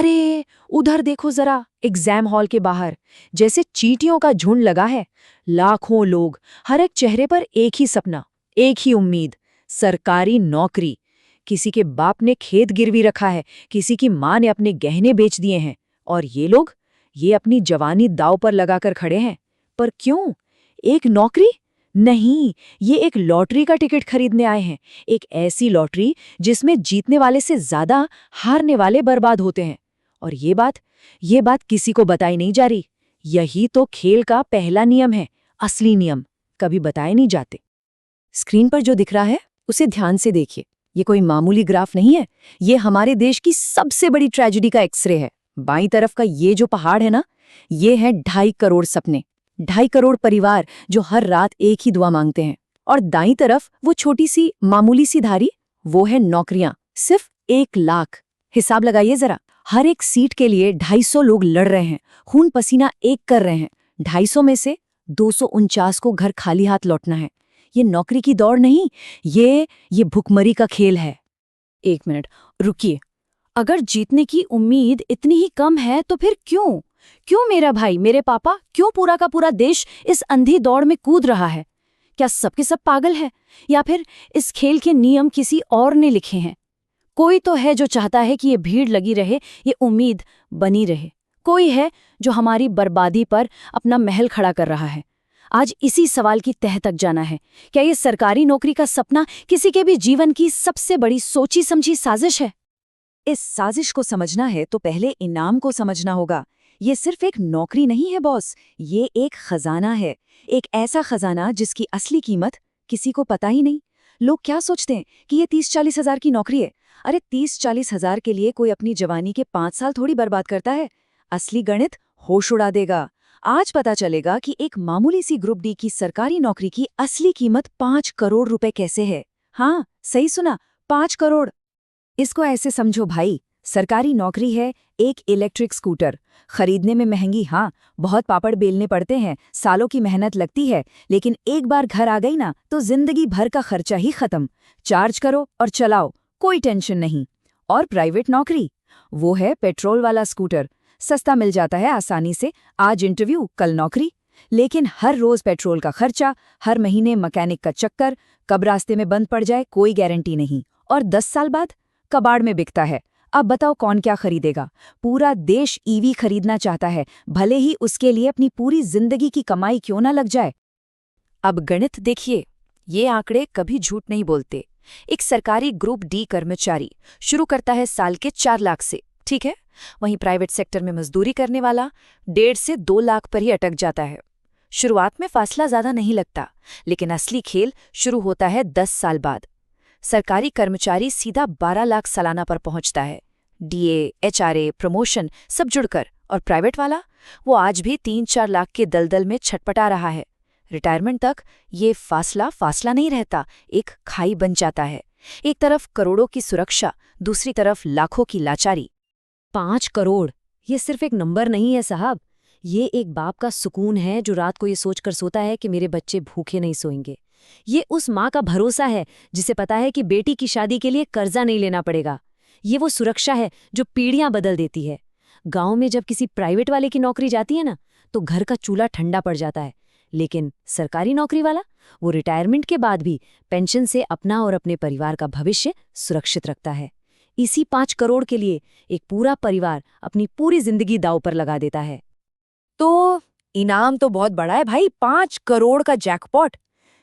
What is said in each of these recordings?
अरे उधर देखो जरा, एग्जाम हॉल के बाहर जैसे चींटियों का झुंड लगा है। लाखों लोग, हर एक चेहरे पर एक ही सपना, एक ही उम्मीद, सरकारी नौकरी। किसी के बाप ने खेत गिरवी रखा है, किसी की माँ ने अपने गहने बेच दिए हैं, और ये लोग, ये अपनी जवानी दांव पर लगाकर खड़े हैं। पर क्यों? एक नौकरी नहीं, ये एक लॉटरी का टिकट खरीदने आए हैं। एक ऐसी लॉटरी जिसमें जीतने वाले से ज्यादा हारने वाले बर्बाद होते हैं। और ये बात किसी को बताई नहीं जा रही। यही तो खेल का पहला नियम है, असली नियम कभी बताए नहीं जाते। स्क्रीन पर जो दिख रहा है उसे ध्यान से देखिए। ये कोई मामूली ग्राफ नहीं है, ये हमारे देश की सबसे बड़ी ट्रेजेडी का एक्सरे है। बाईं तरफ का ये जो पहाड़ है ना, ये है 2.5 करोड़ सपने, 2.5 करोड़ परिवार जो हर रात एक ही दुआ मांगते हैं। और दाईं तरफ वो छोटी सी मामूली सी धारी, वो है नौकरियां, सिर्फ 1 लाख। हिसाब लगाइए जरा, हर एक सीट के लिए 250 लोग लड़ रहे हैं, खून पसीना एक कर रहे हैं। 250 में से 249 को घर खाली हाथ लौटना है। ये नौकरी की दौड़ नहीं, ये भुखमरी का खेल है। 1 मिनट रुकिए, अगर जीतने की उम्मीद इतनी ही कम है तो फिर क्यों मेरा भाई, मेरे पापा, क्यों पूरा का पूरा देश इस अंधी दौड़ में कूद रहा है? क्या सबके सब पागल है, या फिर इस खेल के नियम किसी और ने लिखे हैं? कोई तो है जो चाहता है कि ये भीड़ लगी रहे, ये उम्मीद बनी रहे। कोई है जो हमारी बर्बादी पर अपना महल खड़ा कर रहा है। आज इसी सवाल की तह तक जाना है। क्या ये सरकारी नौकरी का सपना किसी के भी जीवन की सबसे बड़ी सोची समझी साजिश है? इस साजिश को समझना है तो पहले इनाम को समझना होगा। ये सिर्फ एक नौकरी नहीं है बॉस, ये एक खजाना है। एक ऐसा खजाना जिसकी असली कीमत किसी को पता ही नहीं। लोग क्या सोचते हैं कि ये 30-40 हजार की नौकरी है। अरे 30-40 हजार के लिए कोई अपनी जवानी के 5 साल थोड़ी बर्बाद करता है। असली गणित होश उड़ा देगा। आज पता चलेगा कि एक मामूली सी ग्रुप डी की सरकारी नौकरी की असली कीमत 5 करोड़ रुपए कैसे है। हाँ, सही सुना, 5 करोड़। इसको ऐसे समझो भाई, सरकारी नौकरी है एक इलेक्ट्रिक स्कूटर। खरीदने में महंगी, हाँ, बहुत पापड़ बेलने पड़ते हैं, सालों की मेहनत लगती है, लेकिन एक बार घर आ गई ना तो जिंदगी भर का खर्चा ही खत्म। चार्ज करो और चलाओ, कोई टेंशन नहीं। और प्राइवेट नौकरी, वो है पेट्रोल वाला स्कूटर, सस्ता मिल जाता है आसानी से, आज इंटरव्यू कल नौकरी। लेकिन हर रोज पेट्रोल का खर्चा, हर महीने मैकेनिक का चक्कर, कब रास्ते में बंद पड़ जाए कोई गारंटी नहीं। और 10 साल बाद कबाड़ में बिकता है। अब बताओ कौन क्या खरीदेगा? पूरा देश ईवी खरीदना चाहता है, भले ही उसके लिए अपनी पूरी जिंदगी की कमाई क्यों ना लग जाए। अब गणित देखिए, ये आंकड़े कभी झूठ नहीं बोलते। एक सरकारी ग्रुप डी कर्मचारी शुरू करता है साल के 4 लाख से, ठीक है? वहीं प्राइवेट सेक्टर में मजदूरी करने वाला 1.5 से 2 लाख पर ही अटक जाता है। शुरुआत में फासला ज्यादा नहीं लगता, लेकिन असली खेल शुरू होता है 10 साल बाद। सरकारी कर्मचारी सीधा 12 लाख सालाना पर पहुंचता है, डीए, एचआरए, प्रमोशन सब जुड़कर। और प्राइवेट वाला, वो आज भी 3-4 लाख के दलदल में छटपटा रहा है। रिटायरमेंट तक ये फासला नहीं रहता, एक खाई बन जाता है। एक तरफ करोड़ों की सुरक्षा, दूसरी तरफ लाखों की लाचारी। 5 करोड़, ये सिर्फ एक नंबर नहीं है साहब, ये एक बाप का सुकून है जो रात को ये सोचकर सोता है कि मेरे बच्चे भूखे नहीं सोएंगे। ये उस माँ का भरोसा है जिसे पता है कि बेटी की शादी के लिए कर्जा नहीं लेना पड़ेगा। ये वो सुरक्षा है जो पीढ़ियां बदल देती है। गांव में जब किसी प्राइवेट वाले की नौकरी जाती है ना, तो घर का चूल्हा ठंडा पड़ जाता है। लेकिन सरकारी नौकरी वाला, वो रिटायरमेंट के बाद भी पेंशन से अपना और अपने परिवार का भविष्य सुरक्षित रखता है। इसी 5 करोड़ के लिए एक पूरा परिवार अपनी पूरी जिंदगी दांव पर लगा देता है। तो इनाम तो बहुत बड़ा है भाई, 5 करोड़ का जैकपॉट।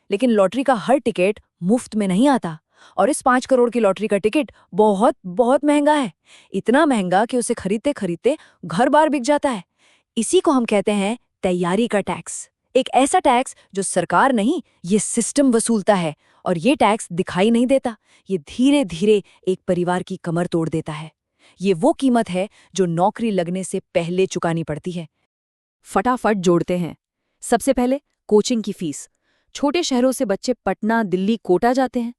लेकिन लॉटरी का हर टिकट मुफ्त में नहीं आता, और इस 5 करोड़ की लॉटरी का टिकट बहुत बहुत महंगा है। इतना महंगा कि उसे खरीदते खरीदते घर बार बिक जाता है। इसी को हम कहते हैं तैयारी का टैक्स। एक ऐसा टैक्स जो सरकार नहीं, ये सिस्टम वसूलता है। और ये टैक्स दिखाई नहीं देता, ये धीरे धीरे एक परिवार की कमर तोड़ देता है। ये वो कीमत है जो नौकरी लगने से पहले चुकानी पड़ती है। फटाफट जोड़ते हैं। सबसे पहले कोचिंग की फीस। छोटे शहरों से बच्चे पटना, दिल्ली, कोटा जाते हैं।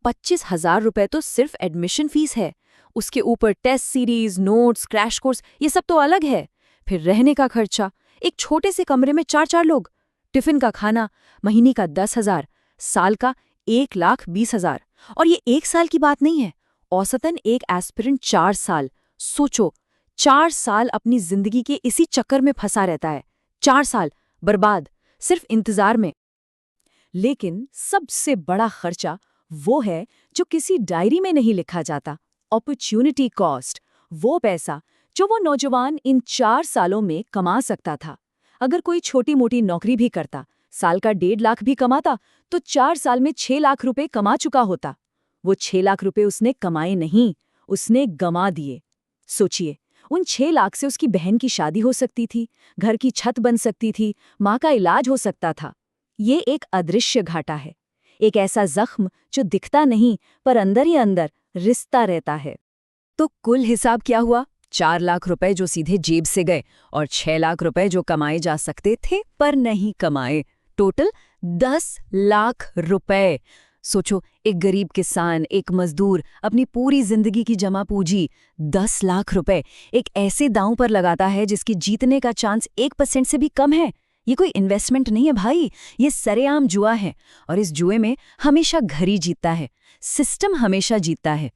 25,000 रुपए तो सिर्फ एडमिशन फीस है। उसके ऊपर test series, notes, crash course, ये सब तो अलग है। फिर रहने का खर्चा, एक छोटे से कमरे में 4-4 लोग, टिफिन का खाना, महीने का 10,000, साल का 1,20,000। और ये 1 साल की बात नहीं है, औसतन एक एस्पिरेंट 4 साल। सोचो, 4 साल अपनी जिंदगी के इसी चक्कर में फंसा रहता है। 4 साल बर्बाद सिर्फ इंतजार में। लेकिन सबसे बड़ा खर्चा वो है जो किसी डायरी में नहीं लिखा जाता, अपॉर्चुनिटी कॉस्ट। वो पैसा जो वो नौजवान इन 4 सालों में कमा सकता था। अगर कोई छोटी मोटी नौकरी भी करता, साल का 1.5 लाख भी कमाता, तो 4 साल में 6 लाख रुपए कमा चुका होता। वो 6 लाख रुपए उसने कमाए नहीं, उसने गंवा दिए। सोचिए, उन 6 लाख से उसकी बहन की शादी हो सकती थी, घर की छत बन सकती थी, माँ का इलाज हो सकता था। ये एक अदृश्य घाटा है, एक ऐसा जख्म जो दिखता नहीं पर अंदर ही अंदर रिश्ता रहता है। तो कुल हिसाब क्या हुआ? 4 लाख रुपए जो सीधे जेब से गए और 6 लाख रुपए जो कमाए जा सकते थे पर नहीं कमाए। टोटल 10 लाख रुपए। सोचो, एक गरीब किसान, एक मजदूर अपनी पूरी जिंदगी की जमा पूंजी 10 लाख रुपए एक ऐसे दांव पर लगाता है जिसकी जीतने का चांस 1% से भी कम है। ये कोई इन्वेस्टमेंट नहीं है भाई, ये सरेआम जुआ है। और इस जुए में हमेशा घर ही जीतता है, सिस्टम हमेशा जीतता है।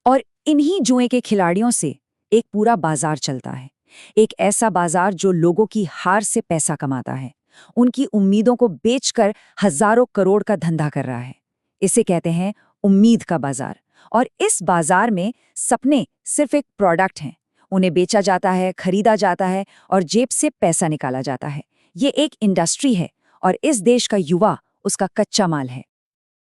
और इन्हीं जुए के खिलाड़ियों से एक पूरा बाजार चलता है, एक ऐसा बाजार जो लोगों की हार से पैसा कमाता है, उनकी उम्मीदों को बेचकर हजारों करोड़ का धंधा कर रहा है। इसे कहते हैं उम्मीद का बाजार। और इस बाजार में सपने सिर्फ एक प्रोडक्ट हैं, उन्हें बेचा जाता है, खरीदा जाता है और जेब से पैसा निकाला जाता है। ये एक इंडस्ट्री है और इस देश का युवा उसका कच्चा माल है।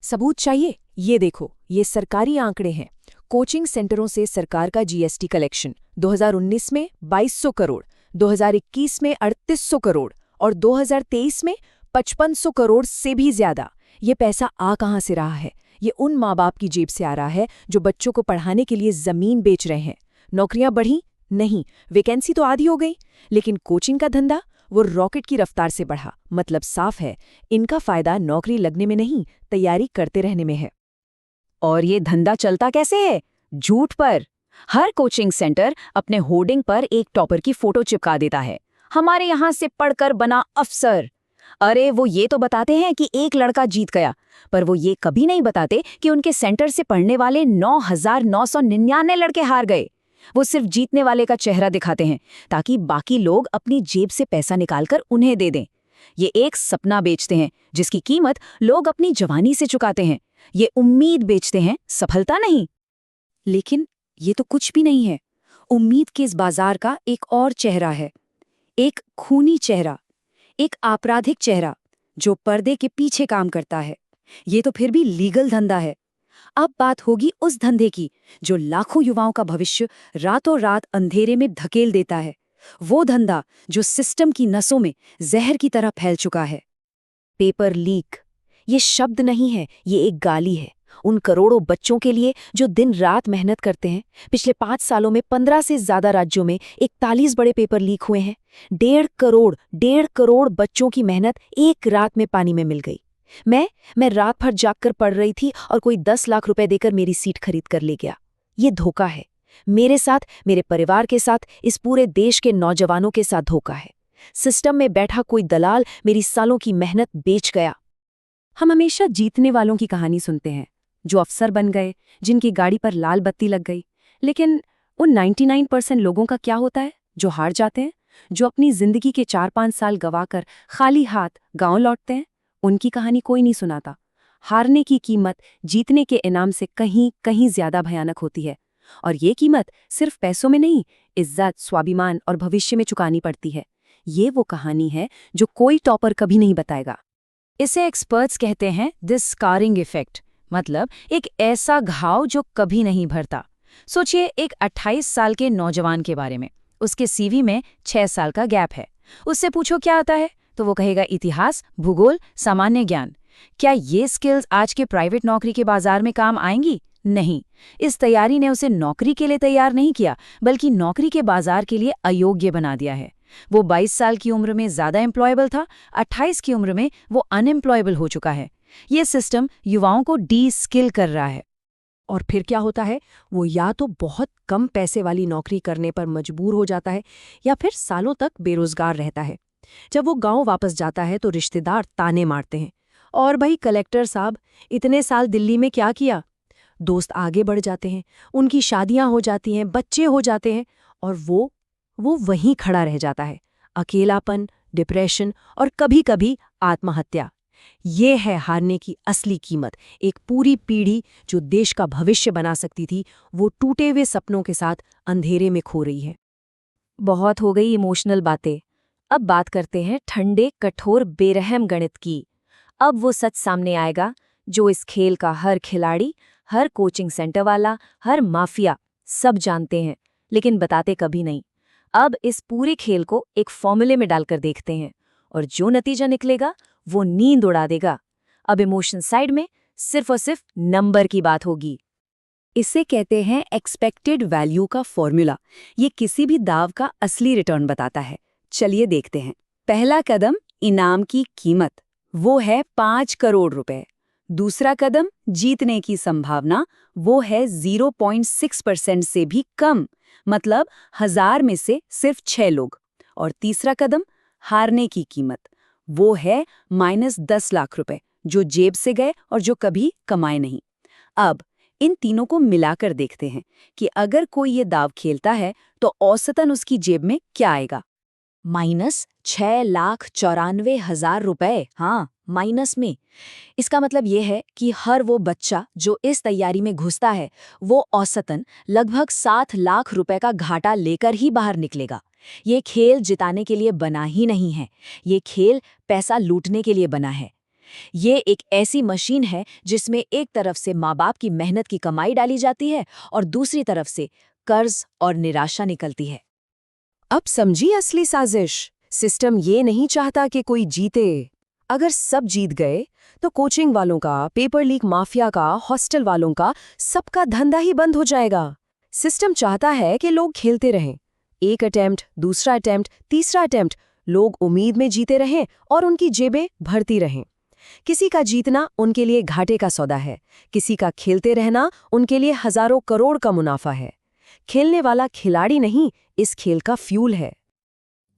सबूत चाहिए? ये देखो, ये सरकारी आंकड़े हैं। कोचिंग सेंटरों से सरकार का जीएसटी कलेक्शन 2019 में 2200 करोड़, 2021 में 3800 करोड़ और 2023 में 5500 करोड़ से भी ज्यादा। ये पैसा आ कहाँ से रहा है? ये उन माँ बाप की जेब से आ रहा है जो बच्चों को पढ़ाने के लिए जमीन बेच रहे हैं। नौकरियां बढ़ी? नहीं, वैकेंसी तो आधी हो गई, लेकिन कोचिंग का धंधा वो रॉकेट की रफ्तार से बढ़ा। मतलब साफ है, इनका फायदा नौकरी लगने में नहीं, तैयारी करते रहने में है। और ये धंधा चलता कैसे है? झूठ पर। हर कोचिंग सेंटर अपने होर्डिंग पर एक टॉपर की फोटो चिपका देता है, हमारे यहाँ से पढ़कर बना अफसर। अरे वो ये तो बताते हैं कि एक लड़का जीत गया, पर वो ये कभी नहीं बताते कि उनके सेंटर से पढ़ने वाले 9,999 लड़के हार गए। वो सिर्फ जीतने वाले का चेहरा दिखाते हैं ताकि बाकी लोग अपनी जेब से पैसा निकालकर उन्हें दे दें। ये एक सपना बेचते हैं जिसकी कीमत लोग अपनी जवानी से चुकाते हैं। ये उम्मीद बेचते हैं, सफलता नहीं। लेकिन ये तो कुछ भी नहीं है। उम्मीद के इस बाजार का एक और चेहरा है, एक खूनी चेहरा, एक आपराधिक चेहरा जो पर्दे के पीछे काम करता है। ये तो फिर भी लीगल धंधा है। अब बात होगी उस धंधे की जो लाखों युवाओं का भविष्य रातों रात अंधेरे में धकेल देता है। वो धंधा जो सिस्टम की नसों में जहर की तरह फैल चुका है। पेपर लीक ये शब्द नहीं है, ये एक गाली है उन करोड़ों बच्चों के लिए जो दिन रात मेहनत करते हैं। पिछले 5 सालों में 15 से ज्यादा राज्यों में 41 बड़े पेपर लीक हुए हैं। 1.5 करोड़ बच्चों की मेहनत एक रात में पानी में मिल गई। मैं रात भर जागकर पढ़ रही थी और कोई 10 लाख रुपए देकर मेरी सीट खरीद कर ले गया। ये धोखा है। मेरे साथ, मेरे परिवार के साथ, इस पूरे देश के नौजवानों के साथ धोखा है। सिस्टम में बैठा कोई दलाल मेरी सालों की मेहनत बेच गया। हम हमेशा जीतने वालों की कहानी सुनते हैं, जो अफसर बन गए, जिनकी गाड़ी पर लाल बत्ती लग गई। लेकिन उन 99% लोगों का क्या होता है जो हार जाते हैं, जो अपनी जिंदगी के 4-5 साल गंवाकर खाली हाथ गांव लौटते हैं? उनकी कहानी कोई नहीं सुनाता। हारने की कीमत जीतने के इनाम से कहीं कहीं ज्यादा भयानक होती है। और ये कीमत सिर्फ पैसों में नहीं, इज्जत, स्वाभिमान और भविष्य में चुकानी पड़ती है। ये वो कहानी है जो कोई टॉपर कभी नहीं बताएगा। इसे एक्सपर्ट्स कहते हैं द स्कारिंग इफेक्ट, मतलब एक ऐसा घाव जो कभी नहीं भरता। सोचिए एक 28 साल के नौजवान के बारे में। उसके सीवी में 6 साल का गैप है। उससे पूछो क्या आता है तो वो कहेगा इतिहास, भूगोल, सामान्य ज्ञान। क्या ये स्किल्स आज के प्राइवेट नौकरी के बाजार में काम आएंगी? नहीं। इस तैयारी ने उसे नौकरी के लिए तैयार नहीं किया, बल्कि नौकरी के बाजार के लिए अयोग्य बना दिया है। वो 22 साल की उम्र में ज्यादा एम्प्लॉयबल था, 28 की उम्र में वो अनएम्प्लॉयबल हो चुका है। ये सिस्टम युवाओं को डी स्किल कर रहा है। और फिर क्या होता है? वो या तो बहुत कम पैसे वाली नौकरी करने पर मजबूर हो जाता है या फिर सालों तक बेरोजगार रहता है। जब वो गांव वापस जाता है तो रिश्तेदार ताने मारते हैं, और भाई कलेक्टर साहब, इतने साल दिल्ली में क्या किया? दोस्त आगे बढ़ जाते हैं, उनकी शादियां हो जाती हैं, बच्चे हो जाते हैं, और वो वहीं खड़ा रह जाता है। अकेलापन, डिप्रेशन और कभी-कभी आत्महत्या। ये है हारने की असली कीमत। एक पूरी पीढ़ी जो देश का भविष्य बना सकती थी, वो टूटे हुए सपनों के साथ अंधेरे में खो रही है। बहुत हो गई इमोशनल बातें। अब बात करते हैं ठंडे, कठोर, बेरहम गणित की। अब वो सच सामने आएगा जो इस खेल का हर खिलाड़ी, हर कोचिंग सेंटर वाला, हर माफिया सब जानते हैं, लेकिन बताते कभी नहीं। अब इस पूरे खेल को एक फॉर्मूले में डालकर देखते हैं, और जो नतीजा निकलेगा वो नींद उड़ा देगा। अब इमोशन साइड में सिर्फ और सिर्फ नंबर की बात होगी। इसे कहते हैं एक्सपेक्टेड वैल्यू का फॉर्मूला। ये किसी भी दाव का असली रिटर्न बताता है। चलिए देखते हैं। पहला कदम, इनाम की कीमत, वो है 5 करोड़ रुपए। दूसरा कदम, जीतने की संभावना, वो है 0.6% से भी कम, मतलब 1000 में से सिर्फ 6 लोग। और तीसरा कदम, हारने की कीमत, वो है -10 लाख रुपए, जो जेब से गए और जो कभी कमाए नहीं। अब इन तीनों को मिलाकर देखते हैं कि अगर कोई ये दाव खेलता है तो औसतन उसकी जेब में क्या आएगा। -6,94,000 रुपए। हाँ, माइनस में। इसका मतलब ये है कि हर वो बच्चा जो इस तैयारी में घुसता है, वो औसतन लगभग 7 लाख रुपए का घाटा लेकर ही बाहर निकलेगा। ये खेल जिताने के लिए बना ही नहीं है, ये खेल पैसा लूटने के लिए बना है। ये एक ऐसी मशीन है जिसमें एक तरफ से माँ बाप की मेहनत की कमाई डाली जाती है और दूसरी तरफ से कर्ज और निराशा निकलती है। अब समझिए असली साजिश। सिस्टम ये नहीं चाहता कि कोई जीते। अगर सब जीत गए तो कोचिंग वालों का, पेपर लीक माफिया का, हॉस्टल वालों का, सबका धंधा ही बंद हो जाएगा। सिस्टम चाहता है कि लोग खेलते रहें। एक अटेम्प्ट, दूसरा अटेम्प्ट, तीसरा अटेम्प्ट, लोग उम्मीद में जीते रहें और उनकी जेबें भरती रहें। किसी का जीतना उनके लिए घाटे का सौदा है, किसी का खेलते रहना उनके लिए हजारों करोड़ का मुनाफा है। खेलने वाला खिलाड़ी नहीं, इस खेल का फ्यूल है।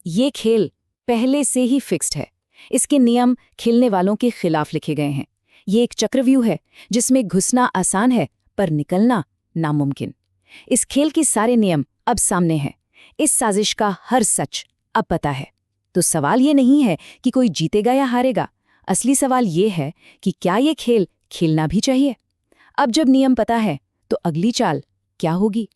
ये खेल पहले से ही फिक्स्ड है। इसके नियम खेलने वालों के खिलाफ लिखे गए हैं। ये एक चक्रव्यूह है जिसमें घुसना आसान है पर निकलना नामुमकिन। इस खेल के सारे नियम अब सामने हैं। इस साजिश का हर सच अब पता है। तो सवाल ये नहीं है कि कोई जीतेगा या हारेगा। असली सवाल ये है कि क्या ये खेल खेलना भी चाहिए। अब जब नियम पता है तो अगली चाल क्या होगी।